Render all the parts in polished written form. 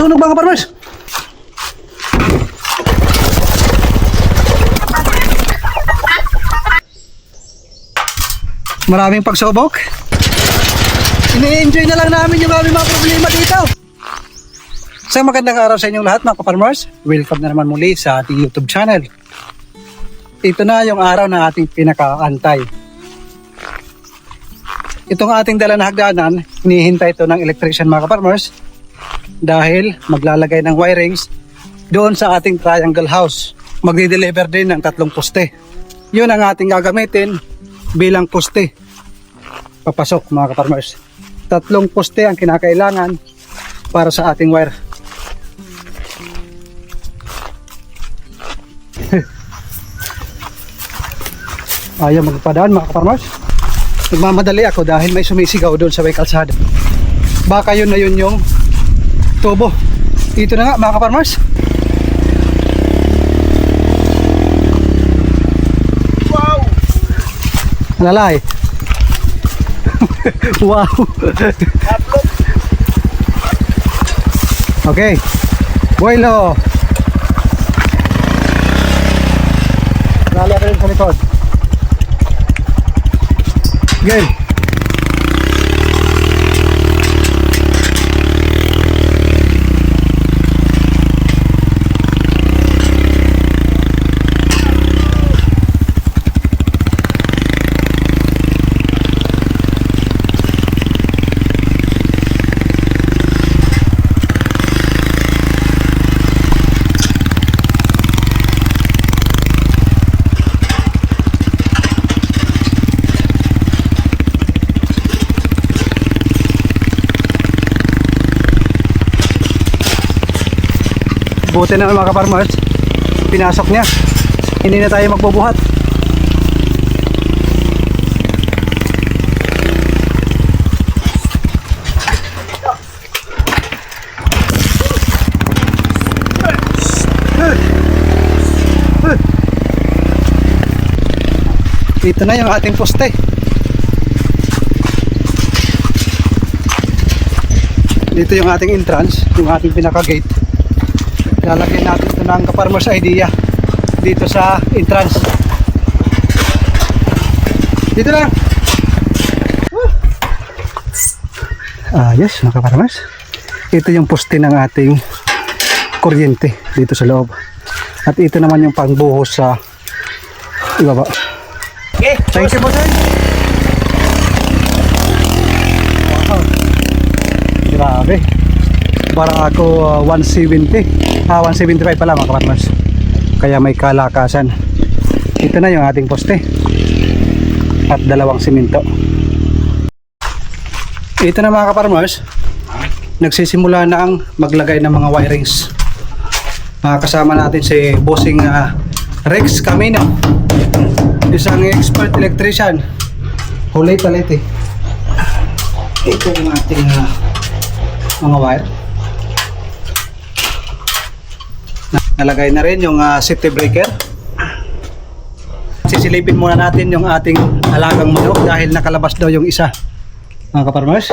Sunog mga farmers. Maraming pagsubok. Ini-enjoy na lang namin yung aming mga problema dito. Sa magandang araw sa inyong lahat mga ka-farmers. Welcome na naman muli sa ating YouTube channel. Ito na yung araw na ating pinakaantay. Itong ating dala na hagdanan, hinihintay ito ng electrician mga ka-farmers dahil maglalagay ng wirings doon sa ating triangle house. Magdi-deliver din ng 3 poste. Yun ang ating gagamitin bilang poste. Papasok mga ka-farmers. 3 poste ang kinakailangan para sa ating wire. Ayaw magpadaan mga ka-farmers. Nagmamadali ako dahil may sumisigaw doon sa may kalsada. Baka yun na yun yung tubo. Dito na nga mga ka-farmers. Wow! Lalay. Wow. Okay. Buelo. Lalay ka rin sa likod. Game. Buti na mga ka-farmers, pinasok niya. Hindi na tayo magbubuhat. Ito na yung ating poste. Dito yung ating entrance, yung ating pinaka-gate. Lalagyan natin ito ng ka-farmers idea dito sa entrance. Dito lang. Yes mga ka-farmers, ito yung poste ng ating kuryente dito sa loob. At ito naman yung pangbuhos sa ibaba. Okay, thank you po sir. Wow, grabe. Parang ako 170 175 pala mga ka-farmers. Kaya may kalakasan. Ito na yung ating poste at 2 simento. Ito na mga ka-farmers, nagsisimula na ang maglagay ng mga wirings. Kasama natin si bossing Rex Camino, isang expert electrician. Hulay talit eh. Ito yung ating mga wire. Nalagay na rin yung safety breaker. Sisilipin muna natin yung ating alagang manok dahil nakalabas daw yung isa mga ka-farmers.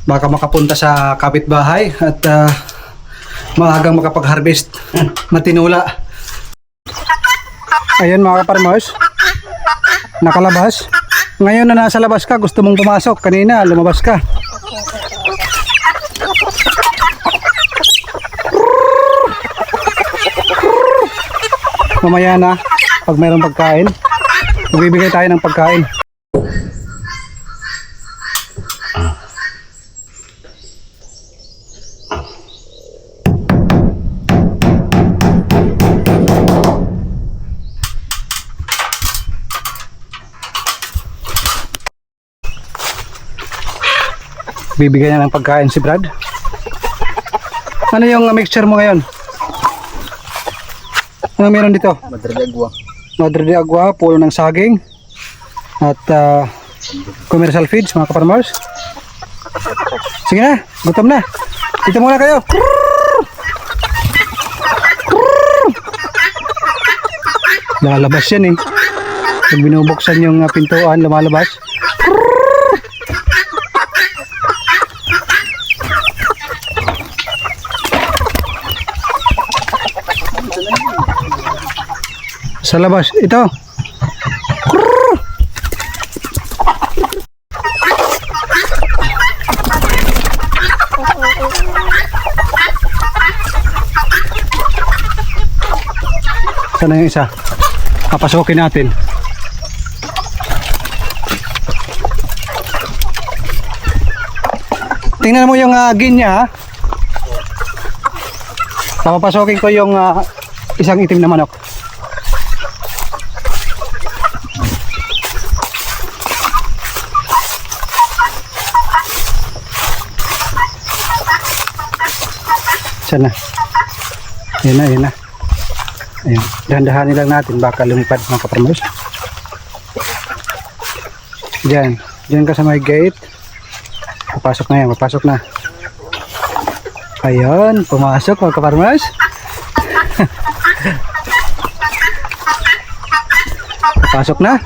Baka makapunta sa kapitbahay at maagang makapag-harvest na tinula. Ayan mga ka-farmers, nakalabas. Ngayon na nasa labas ka, gusto mong pumasok. Kanina lumabas ka. Mamaya na, pag mayroong pagkain, magbibigay tayo ng pagkain. Bibigyan niya ng pagkain si Brad. Ano yung mixture mo ngayon? Ano meron dito? Madre de agua. Madre de agua, pulo ng saging at commercial feeds mga ka-farmers. Sige na, gutom na. Dito muna kayo. Lalabas yan eh. Pag binubuksan yung pintuan, lumalabas. Sa labas, ito. Sana yung isa. Papasukin natin. Tingnan mo yung gin niya, ha? Papapasokin ko yung isang itim na manok. Sana. Yan na, yan na. Ayun. Dahan-dahanin lang natin, baka lumipad mga kaparmers. Diyan. Diyan ka sa may gate. Papasok na yan, papasok na. Ayun, pumasok mga kaparmers. Pasok na.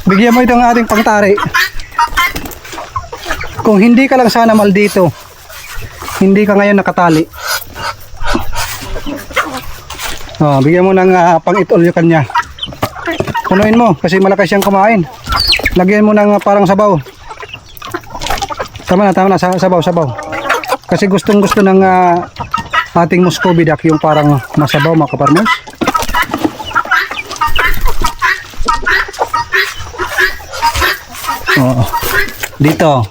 Bigyan mo itong ating pangtari. Kung hindi ka lang sana maldito, hindi ka ngayon nakatali. Oh, bigyan mo ng pang-itol yung kanya. Punuin mo kasi malakas siyang kumain. Lagyan mo ng parang sabaw. Tama na, sabaw. Kasi gustong gusto ng ating Muscovy duck yung parang masabaw mga kaparmers. Oh, dito.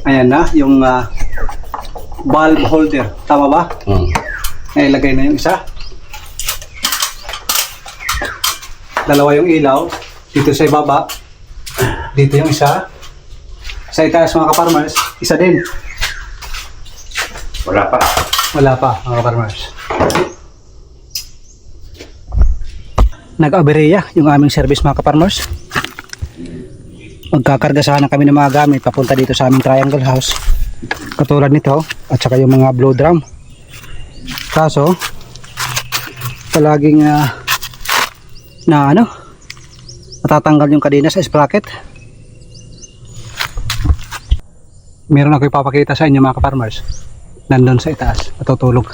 Ayan na, yung bulb holder. Tama ba? Nailagay na yung isa. Dalawa yung ilaw. Dito sa ibaba. Dito yung isa. Sa itaas mga kaparmers, isa din. Wala pa Mga kaparmers. Nag-abereya yung aming service mga kaparmers. Magkakarga sana kami ng mga gamit papunta dito sa aming triangle house. Katulad nito at saka yung mga blow drum. Kaso palaging natatanggal yung kadena sa sprocket. Meron ako ipapakita sa inyo mga kaparmers. Nandun sa itaas, natutulog.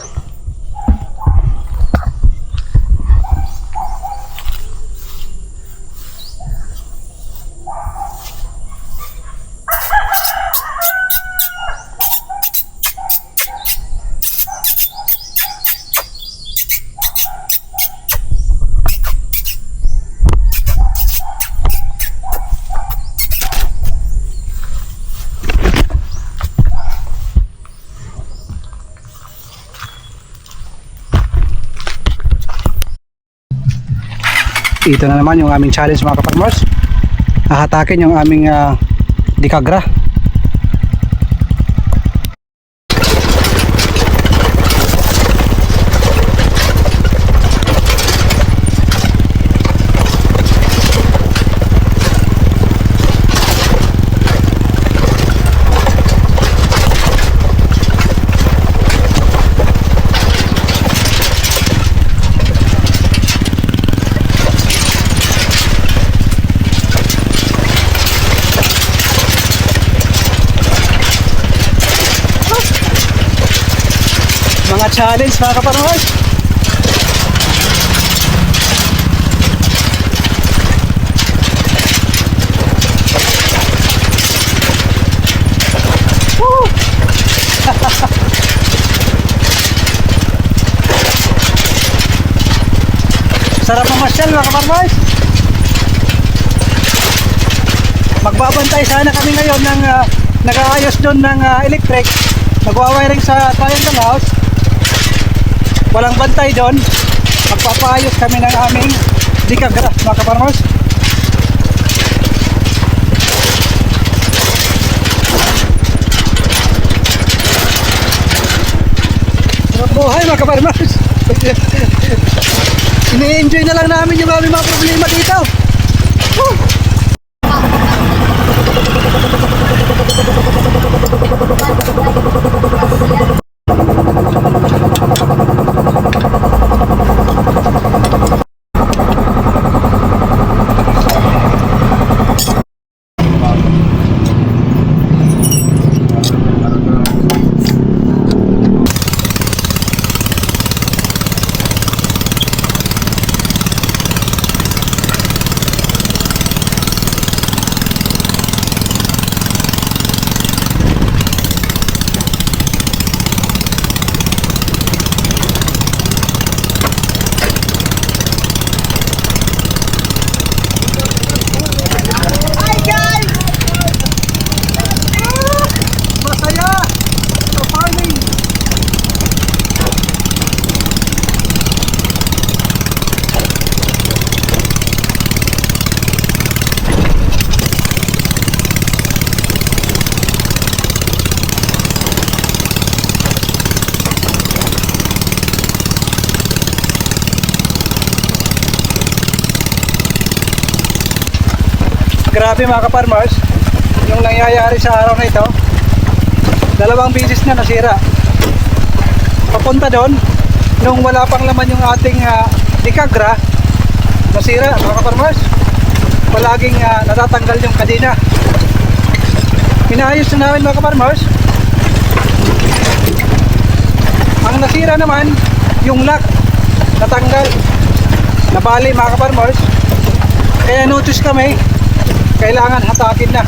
Ito na naman yung aming challenge mga kaparmers. Hahatakin yung aming dikagra. Mga challenge mga kaparmers. Sarap mamasyal mga kaparmers. Magbabantay sana kami ngayon ng nag-aayos doon ng electric. Nagwa-wiring sa triangle house. Walang bantay doon. Magpapaayos kami ng aming dikagra mga kaparmers. Buhay mga kaparmers. Ini-enjoy na lang namin yung aming mga problema dito. Woo! Grabe mga ka-farmers, yung nangyayari sa araw na ito, dalawang bisis na nasira. Papunta doon, nung wala pang laman yung ating dikagra, nasira mga ka-farmers. Palaging natatanggal yung kadena. Pinaayos na namin mga ka-farmers. Ang nasira naman, yung lock, natanggal, nabali mga ka-farmers. Kaya notice kami, kailangan hatakin na.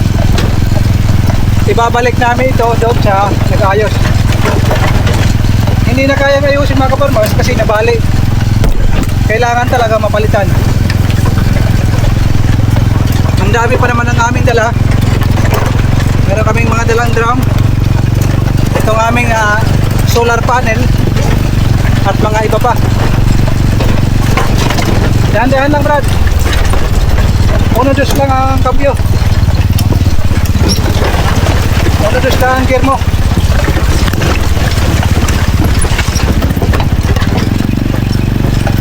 Ibabalik namin ito doon sa nag-ayos. Hindi na kaya ayusin mga ka-farmers kasi nabali. Kailangan talaga mapalitan. Ang dami pa naman ng aming dala. Meron kaming mga dalang drum. Itong aming solar panel at mga iba pa. Dahan-dahan lang Brad. 1-2 lang ang kambyo. 1-2 lang ang gear mo.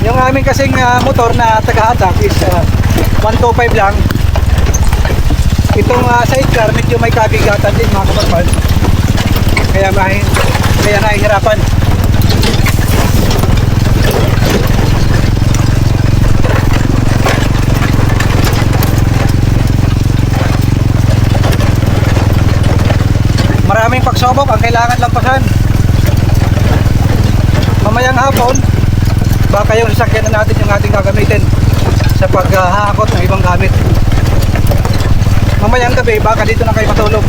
Yung aming kasing motor na taga-attack is 125 lang. Itong sidecar medyo may kabigatan din mga kaparmers. Kaya nahihirapan. Maraming pagsubok ang kailangan lampasan. Mamayang hapon, baka yung sasakyan na natin yung ating gagamitin sa paghahakot ng ibang gamit. Mamayang gabi, baka dito na kayo matulog.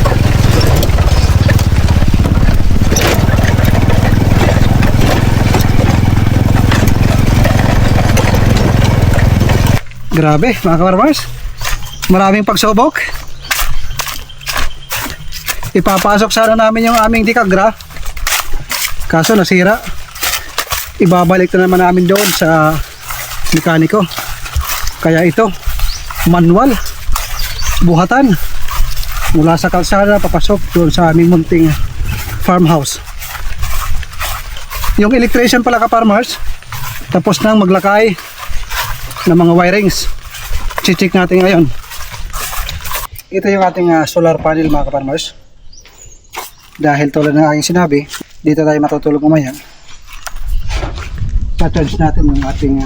Grabe mga ka-farmers, maraming pagsubok. Ipapasok sana namin yung aming dikagra, kaso nasira. Ibabalik na naman namin doon sa mekaniko. Kaya ito, manual, buhatan mula sa kalsada papasok doon sa aming munting farmhouse. Yung electrician pala ka-farmers, tapos nang maglakay ng mga wirings. Check natin ngayon. Ito yung ating solar panel mga ka-farmers. Dahil tulad ng aking sinabi, dito tayo matutulog mamaya. Pa-charge natin yung ating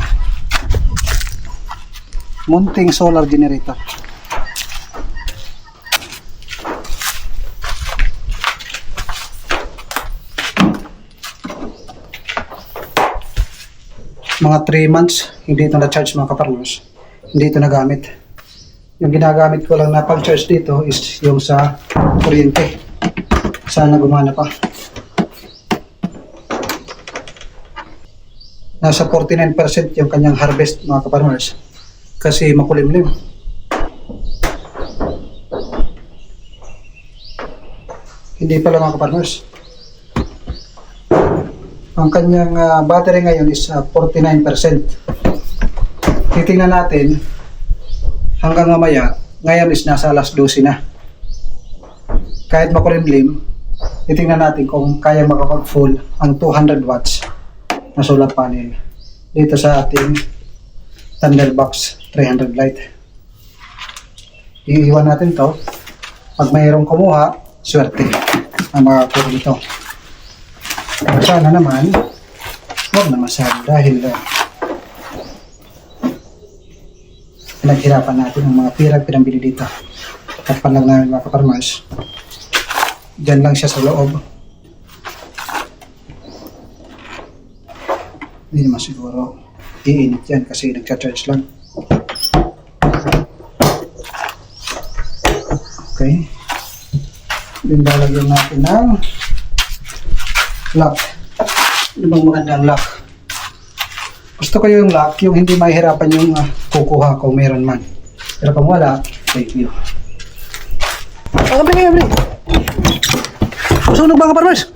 munting solar generator. Mga 3 months hindi ito na-charge mga ka-farmers. Hindi ito nagamit. Yung ginagamit ko lang na pag-charge dito is yung sa kuryente. Sana gumana pa. Nasa 49% yung kanyang harvest mga ka-farmers kasi makulimlim. Hindi pala mga ka-farmers. Ang kanyang battery ngayon is 49%. Titingnan natin hanggang mamaya. Ngayon is nasa alas 12 na. Kahit makulimlim, titingnan natin kung kaya makapag-full ang 200 watts na solar panel dito sa ating Thunderbox 300 light. Iiwan natin to. Pag mayroong kumuha, swerte ang makakuha dito. Sana naman huwag na masyado dahil pinaghirapan natin ang mga pirang pinambili dito. Takpan lang namin mga kaparmers. Diyan lang siya sa loob. Hindi naman siguro iinit yan kasi nagcha-charge lang. Okay. Then lalagyan natin ng lock. Ano bang magandang lock? Gusto ko yung lock, yung hindi mahirapan yung kukuha kung meron man. Pero kung wala, thank you. Abri. Sunog ba ka, Parmers?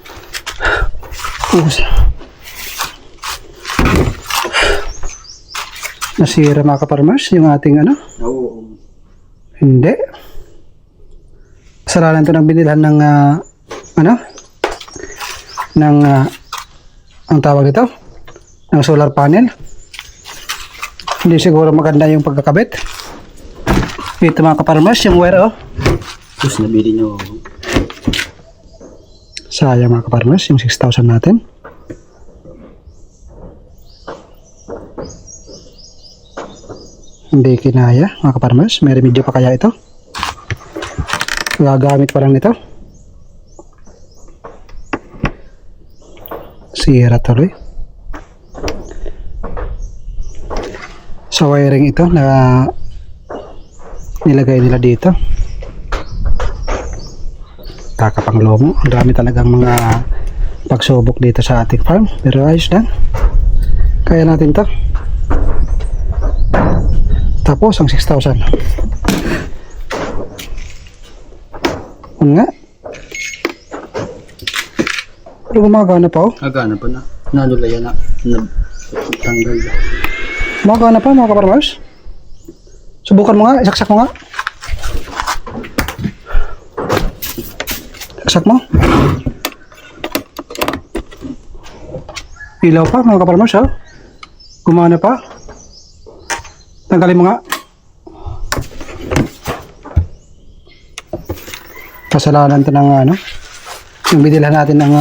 Nasira mga kaparmers yung ating ano? Oo. Hindi. Kasalanan to ng binilhan ng ang tawag dito? Ng solar panel. Hindi siguro maganda yung pagkakabit. Ito mga kaparmers, yung wire oh. Tapos nabili nyo. Sayang mga kaparmers, yung 6,000 natin. Hindi kinaya mga kaparmers. May remedyo pa kaya ito? Gagamit pa lang nito. Sira tuloy. Sa wiring ito na nilagay nila dito. Kakapang lomo. Ang dami talagang mga pagsubok dito sa ating farm. Pero ayos lang. Kaya natin to. Tapos ang 6,000. Nga. Pero gumagana pa oh. Agana pa na. Nalulaya na. Tanggal. Gumagana pa mga kaparmers. Subukan mo nga. Isaksak mo nga. Saksak mo. Ilaw pa mga kaparmers ha. Gumana pa. Tanggalin mo nga. Kasalanan to ng ano. Yung binilhan natin ng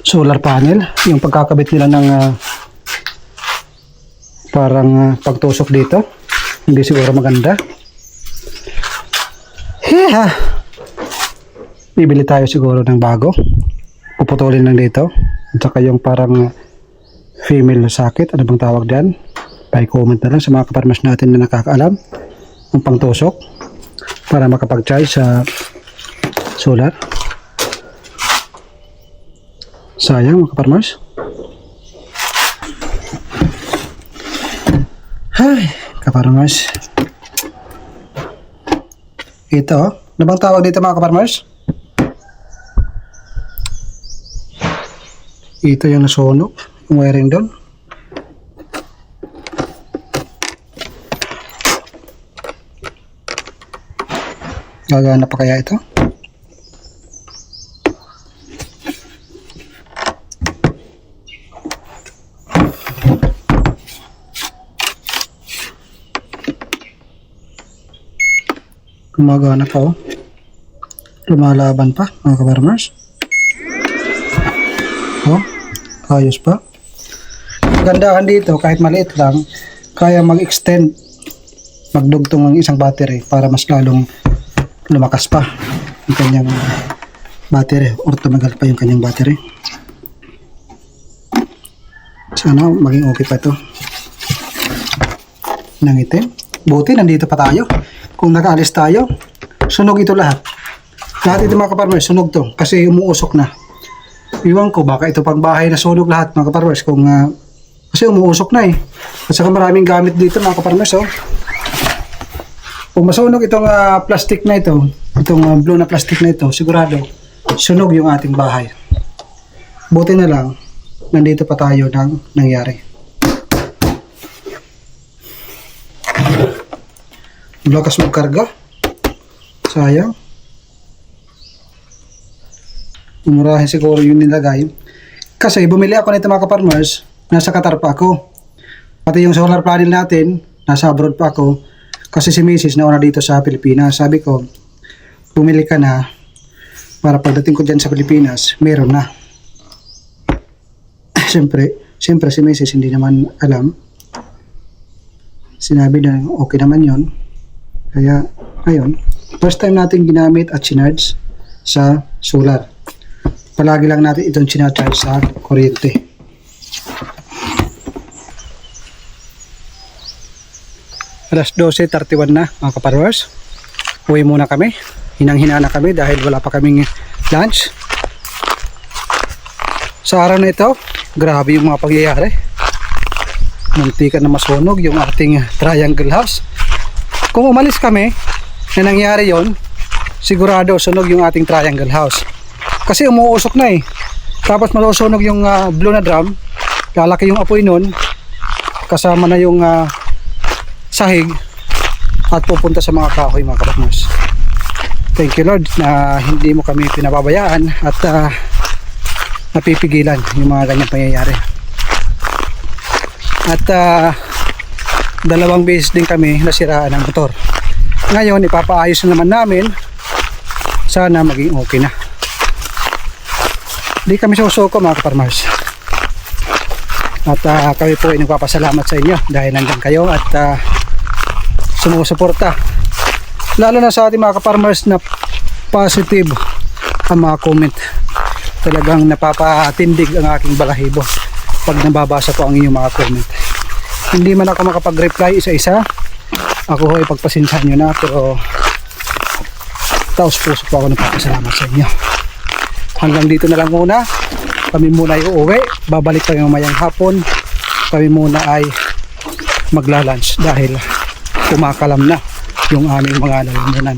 solar panel. Yung pagkakabit nila ng parang pagtusok dito. Hindi siguro maganda. Heha. Bibili tayo siguro ng bago. Puputulin lang dito. At saka yung parang female socket. Ano bang tawag dyan? Pa-comment na lang sa mga kaparmas natin na nakakaalam. Ang pangtusok. Para makapag-charge sa solar. Sayang mga kaparmas. Ay, kaparmas. Ito, ano bang tawag dito mga kaparmas? Ito yung nasunog, yung wiring doon. Gagana pa kaya ito? Gumagana pa oh. Lumalaban pa mga kaparmers. Oh, ayos pa. Gandahan dito kahit maliit lang, kaya mag-extend, magdugtong ng isang battery para mas lalong lumakas pa yung kanyang battery or tumagal pa yung kanyang battery. Sana maging okay pa ito. Nangitim. Buti nandito pa tayo. Kung nakaalis tayo, sunog ito lahat. Lahat ito mga kaparmers, sunog to kasi umuusok na. Iwan ko baka ito pang bahay na sunog lahat mga kaparmers kung kasi umuusok na eh. At saka maraming gamit dito mga kaparmers oh. Kung masunog itong plastic na ito, itong blue na plastic na ito, sigurado sunog yung ating bahay. Buti na lang, nandito pa tayo nang nangyari. Lakas magkarga. Sayang. Mumurahin siguro yung nilagay. Kasi bumili ako nito mga ka-farmers, nasa Qatar pa ako. Pati yung solar panel natin, nasa abroad pa ako. Kasi si Mrs. nauna dito sa Pilipinas. Sabi ko, bumili ka na para pagdating ko dyan sa Pilipinas, meron na. Siyempre si Mrs. hindi naman alam. Sinabi na okay naman yon. Kaya, ayun. First time natin ginamit at sinarge sa solar. Palagi lang natin itong sinacharge sa kuryente. Alas 12:31 na mga kaparwers. Uwi muna kami. Hinang-hina na kami dahil wala pa kaming lunch. Sa araw na ito, grabe yung mga pangyayari. Muntikan na masunog yung ating triangle house. Kung umalis kami na nangyari yon, sigurado sunog yung ating triangle house. Kasi umuusok na eh. Tapos masusunog yung blue na drum. Lalaki yung apoy nun. Kasama na yung sahig. At pupunta sa mga kahoy mga kapatmers. Thank you Lord na hindi mo kami pinababayaan at napipigilan yung mga ganyang pangyayari. At dalawang beses din kami nasiraan ng motor. Ngayon ipapaayos na naman namin. Sana maging okay na. Di kami susuko mga kaparmers. At kami po ay nagpapasalamat sa inyo dahil nandiyan kayo at sumusuporta. Lalo na sa ating mga kaparmers na positive ang mga comment. Talagang napapatindig ang aking balahibo pag nababasa ko ang inyong mga comment. Hindi man ako makapag-reply isa-isa. Ako ay pagpasensyahan nyo na, pero taos puso po ako nagpapasalamat sa inyo. Hanggang dito na lang muna. Kami muna ay uuwi. Babalik kami mamayang hapon. Kami muna ay magla-lunch dahil kumakalam na yung aming mga lalamunan.